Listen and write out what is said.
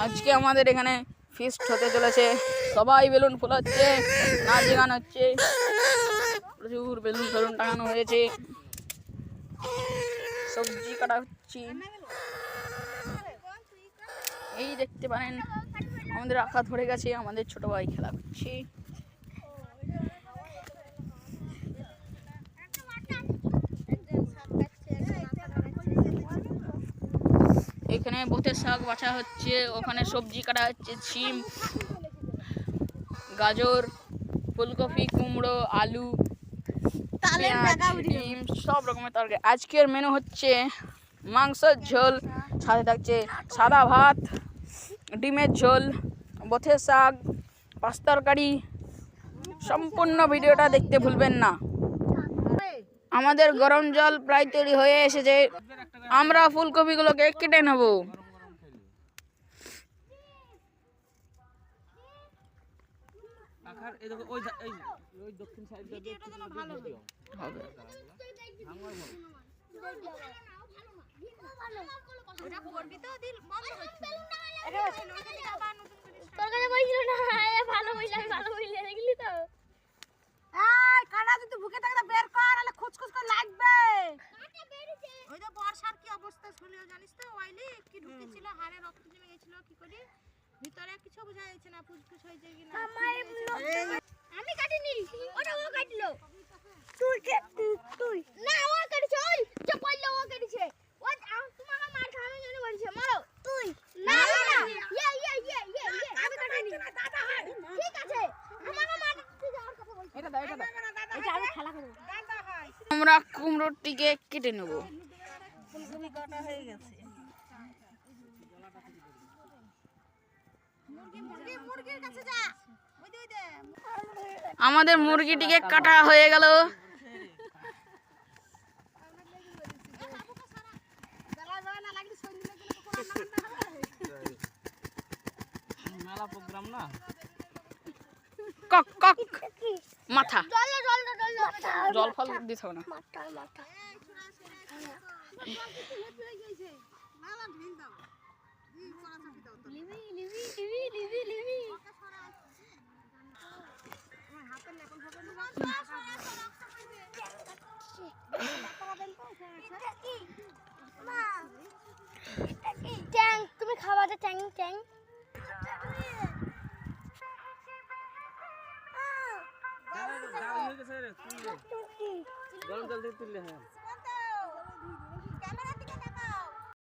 আজকে আমাদের এখানে ফিস্ট হতে চলেছে, সবাই বেলুন ফোলাচ্ছে, নাচ গান হচ্ছে, প্রচুর বেলুন ফেলুন টাঙানো হয়েছে, সবজি কাটা হচ্ছে। এই দেখতে পারেন আমাদের আঁকা ধরে গেছে, আমাদের ছোট ভাই খেলা করছে। এখানে বতের শাক বাছা হচ্ছে, ওখানে সবজি কাটা হচ্ছে, শিম, গাজর, ফুলকপি, কুমড়ো, আলু, ডিম, সব রকমের তরকারি। আজকের মেনু হচ্ছে মাংসের ঝোল, সাথে থাকছে সাদা ভাত, ডিমের ঝোল, বথের শাক, পাঁচ তরকারি। সম্পূর্ণ ভিডিওটা দেখতে ভুলবেন না। আমাদের গরম জল প্রায় তৈরি হয়ে এসেছে, আমরা ফুলকপিগুলোকে কেটে নেব। ভিতরে কিছু বোঝা যাচ্ছে না, পুচপুচ হয়েছে কিনা। আমি কাটিনি, ওটা ও কাটলো। তুই না, ও কাটিছে। ওই যে কইলো ও কাটিছে। ও তোমার মার খাওয়ানোর জন্য বলছে, মারো। তুই না না ইয়ে আমি কাটিনি। দাদা হয় ঠিক আছে, আমাকে মারতে যাওয়ার কথা বলছে। এটা দাও, এটা আমি খেলা করব। দাদা হয়। আমরা কুমড়োটিকে কেটে নেব। ফুলকপি কাটা হয়ে গেছে। মুরগির কাছে যা। আমাদের মুরগিটিকে কাটা হয়ে গেল। কক কক মাথা, জল ফল দিতে হবে না। তুমি খাওয়া যে ট্যাং ট্যাং গরম জল থেকে তুললে হ্যাঁ।